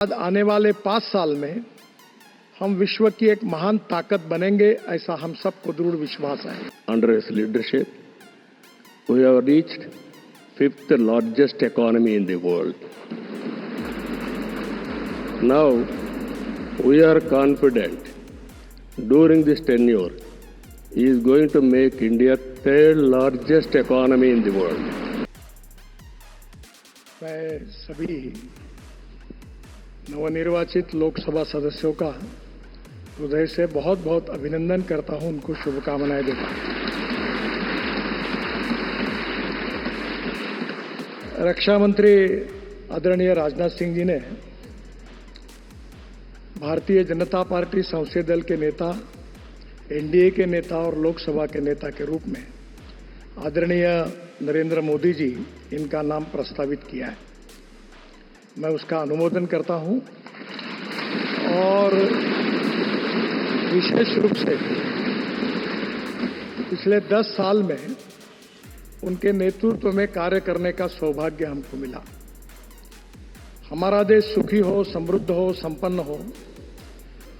बाद आने वाले 5 साल में हम विश्व की एक महान ताकत बनेंगे, ऐसा हम सबको दृढ़ विश्वास है। Under his leadership, we have reached fifth largest economy in the world. Now, we are confident during this tenure, he is going to make India third largest economy in the world. मैं सभी नवनिर्वाचित लोकसभा सदस्यों का हृदय से बहुत बहुत अभिनंदन करता हूं, उनको शुभकामनाएं देता हूं। रक्षा मंत्री आदरणीय राजनाथ सिंह जी ने भारतीय जनता पार्टी संसदीय दल के नेता, एनडीए के नेता और लोकसभा के नेता के रूप में आदरणीय नरेंद्र मोदी जी इनका नाम प्रस्तावित किया है। मैं उसका अनुमोदन करता हूं और विशेष रूप से पिछले 10 साल में उनके नेतृत्व में कार्य करने का सौभाग्य हमको मिला। हमारा देश सुखी हो, समृद्ध हो, संपन्न हो,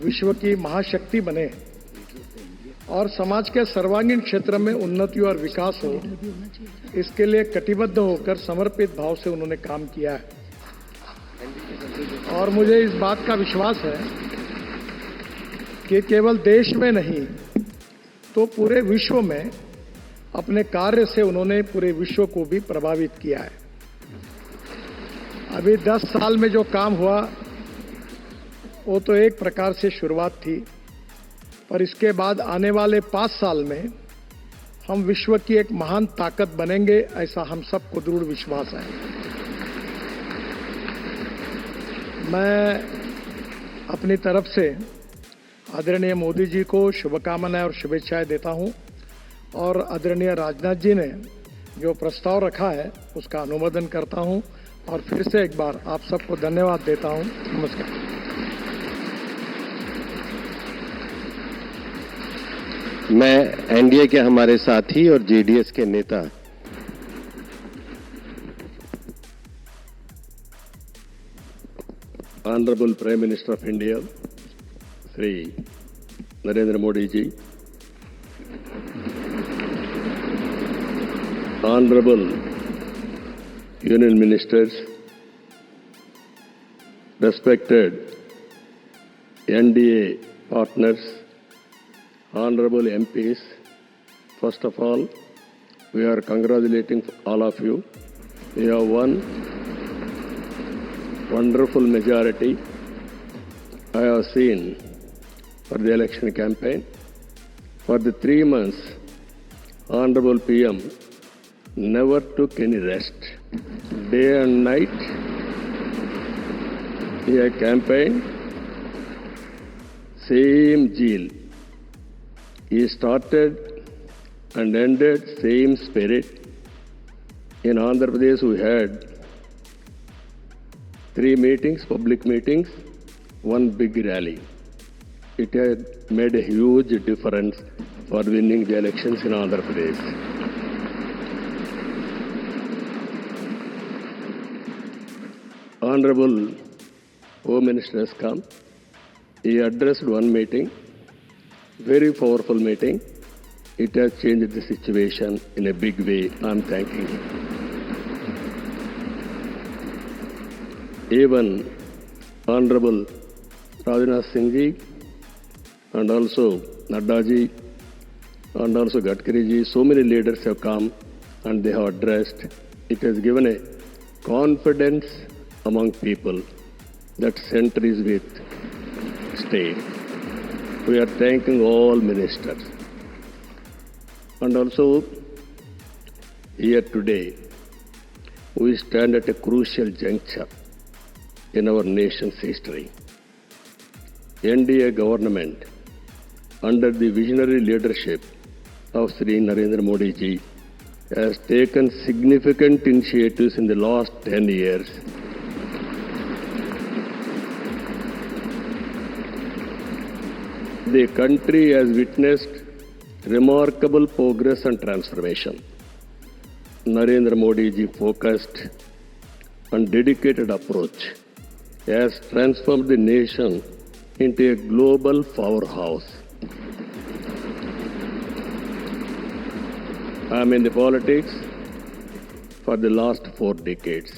विश्व की महाशक्ति बने और समाज के सर्वांगीण क्षेत्र में उन्नति और विकास हो, इसके लिए कटिबद्ध होकर समर्पित भाव से उन्होंने काम किया है। और मुझे इस बात का विश्वास है कि केवल देश में नहीं तो पूरे विश्व में अपने कार्य से उन्होंने पूरे विश्व को भी प्रभावित किया है। अभी 10 साल में जो काम हुआ वो तो एक प्रकार से शुरुआत थी, पर इसके बाद आने वाले 5 साल में हम विश्व की एक महान ताकत बनेंगे, ऐसा हम सबको दृढ़ विश्वास है। मैं अपनी तरफ से आदरणीय मोदी जी को शुभकामनाएं और शुभेच्छाएं देता हूं और आदरणीय राजनाथ जी ने जो प्रस्ताव रखा है उसका अनुमोदन करता हूं और फिर से एक बार आप सबको धन्यवाद देता हूं। नमस्कार। मैं एनडीए के हमारे साथी और जेडीएस के नेता Honorable Prime Minister of India, Shri Narendra Modi ji, Honorable Union Ministers, respected NDA partners, Honorable MPs, first of all, we are congratulating all of you. We have won wonderful majority I have seen for the election campaign. For the 3 months, Honorable PM never took any rest. Day and night, he had campaigned, same zeal. He started and ended same spirit. In Andhra Pradesh, we had 3 meetings, public meetings, 1 big rally. It had made a huge difference for winning the elections in Andhra Pradesh. Honorable Home Minister has come. He addressed 1 meeting, very powerful meeting. It has changed the situation in a big way. I am thanking him. Even Honorable Rajnath Singh ji and also Nadda ji and also Gadkari ji, so many leaders have come and they have addressed. It has given a confidence among people that center is with state. We are thanking all ministers. And also here today, we stand at a crucial juncture in our nation's history. NDA government, under the visionary leadership of Shri Narendra Modi ji, has taken significant initiatives in the last 10 years. The country has witnessed remarkable progress and transformation. Narendra Modi ji focused and dedicated approach has transformed the nation into a global powerhouse. I am in the politics for the last 4 decades.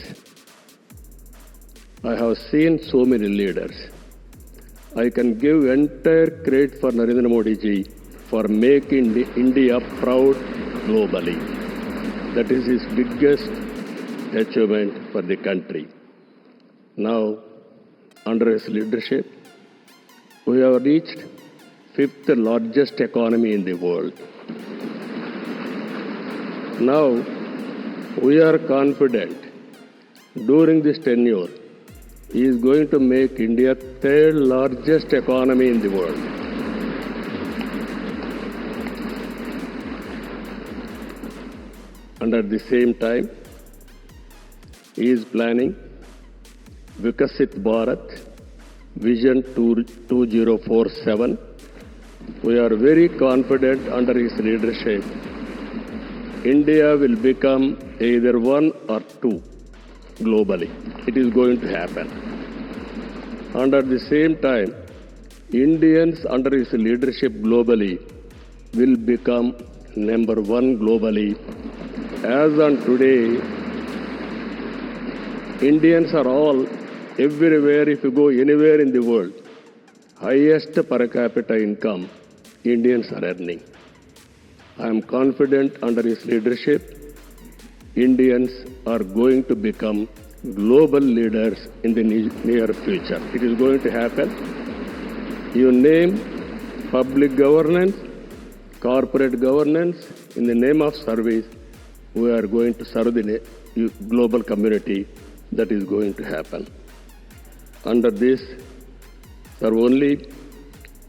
I have seen so many leaders. I can give entire credit for Narendra Modi ji for making India proud globally. That is his biggest achievement for the country. Now, under his leadership, we have reached 5th largest economy in the world. Now, we are confident during this tenure, he is going to make India 3rd largest economy in the world. And at the same time, he is planning Vikasit Bharat Vision 2047. We are very confident under his leadership, India will become either 1 or 2 globally. It is going to happen. And at the same time, Indians under his leadership globally will become number 1 globally. As on today, Indians are all everywhere. If you go anywhere in the world, highest per capita income Indians are earning. I am confident under his leadership, Indians are going to become global leaders in the near future. It is going to happen. You name public governance, corporate governance, in the name of service, we are going to serve the global community. That is going to happen. Under this, sir, only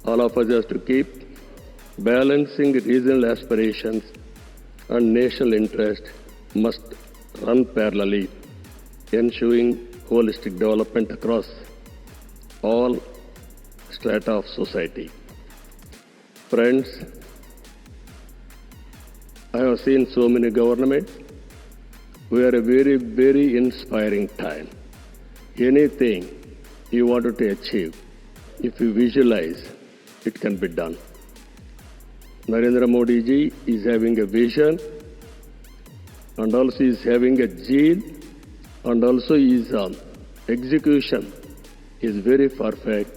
all of us have to keep balancing regional aspirations and national interest must run parallelly, ensuring holistic development across all strata of society. Friends, I have seen so many governments. We are a very, very inspiring time. Anything you wanted to achieve, if you visualize, it can be done. Narendra Modi ji is having a vision, and also is having a zeal, and also his execution is very perfect,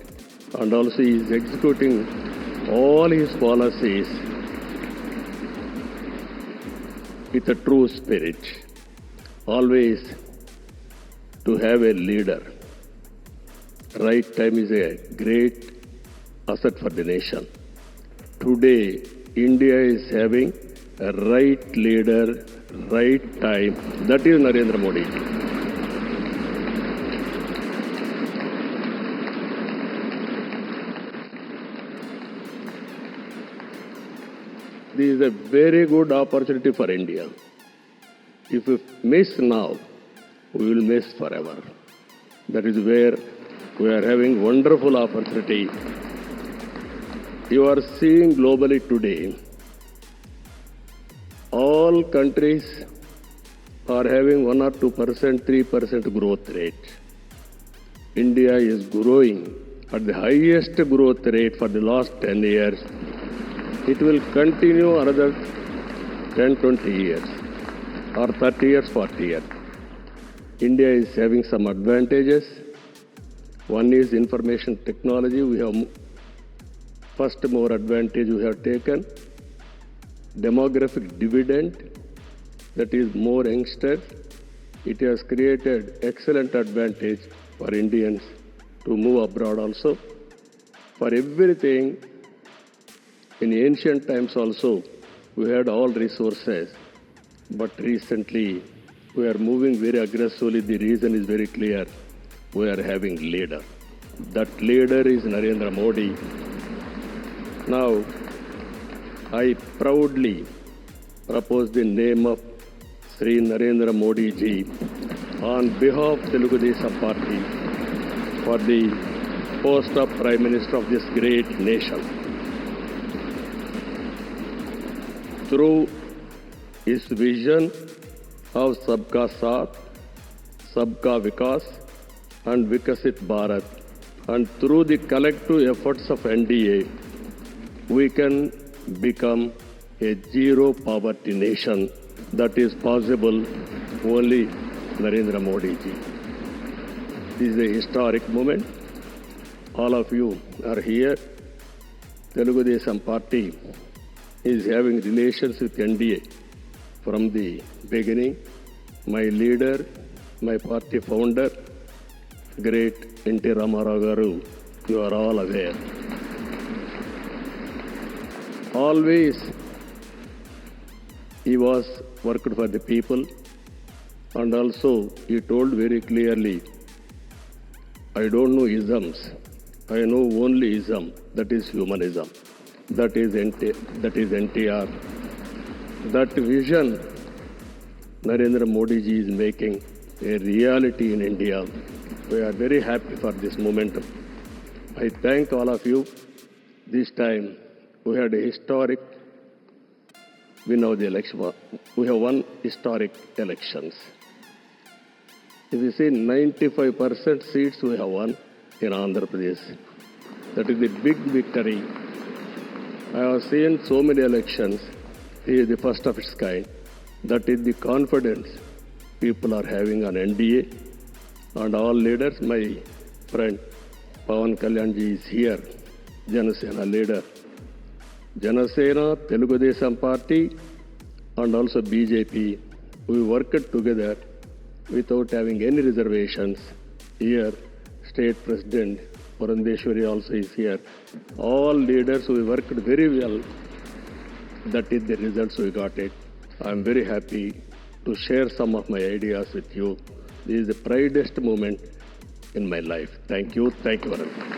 and also he is executing all his policies with a true spirit. Always to have a leader. Right time is a great asset for the nation. Today, India is having a right leader, right time. That is Narendra Modi ji. This is a very good opportunity for India. If we miss now, we will miss forever. That is where we are having wonderful opportunity. You are seeing globally today, all countries are having 1 or 2%, 3% growth rate. India is growing at the highest growth rate for the last 10 years. It will continue another 10, 20 years. Or 30 years, 40 years. India is having some advantages. One is information technology. We have first more advantage we have taken. Demographic dividend, that is more youngsters. It has created excellent advantage for Indians to move abroad also. For everything, in ancient times also, we had all resources. But recently, we are moving very aggressively. The reason is very clear. We are having leader. That leader is Narendra Modi. Now, I proudly propose the name of Sri Narendra Modi ji on behalf of Telugu Desam Party for the post of Prime Minister of this great nation. Through his vision of Sabka Saath, Sabka Vikas, and Vikasit Bharat. And through the collective efforts of NDA, we can become a zero poverty nation. That is possible only Narendra Modi ji. This is a historic moment. All of you are here. Telugu Desam Party is having relations with NDA from the beginning. My leader, my party founder, great N.T. Ramarao Garu, you are all aware. Always he was worked for the people, and also he told very clearly, I don't know isms, I know only ism, that is humanism. That is NTR. That vision Narendra Modi ji is making a reality in India. We are very happy for this momentum. I thank all of you. This time we had a historic, we know the election, we have won historic elections. If you see 95% seats we have won in Andhra Pradesh. That is a big victory. I have seen so many elections. He is the first of its kind. That is the confidence people are having on NDA. And all leaders, my friend Pawan Kalyan ji is here, Janasena leader. Janasena, Telugu Desam Party, and also BJP, we worked together without having any reservations. Here, State President Purandeshwari also is here. All leaders, we worked very well. That is the results we got it. I am very happy to share some of my ideas with you. This is the proudest moment in my life. Thank you very much.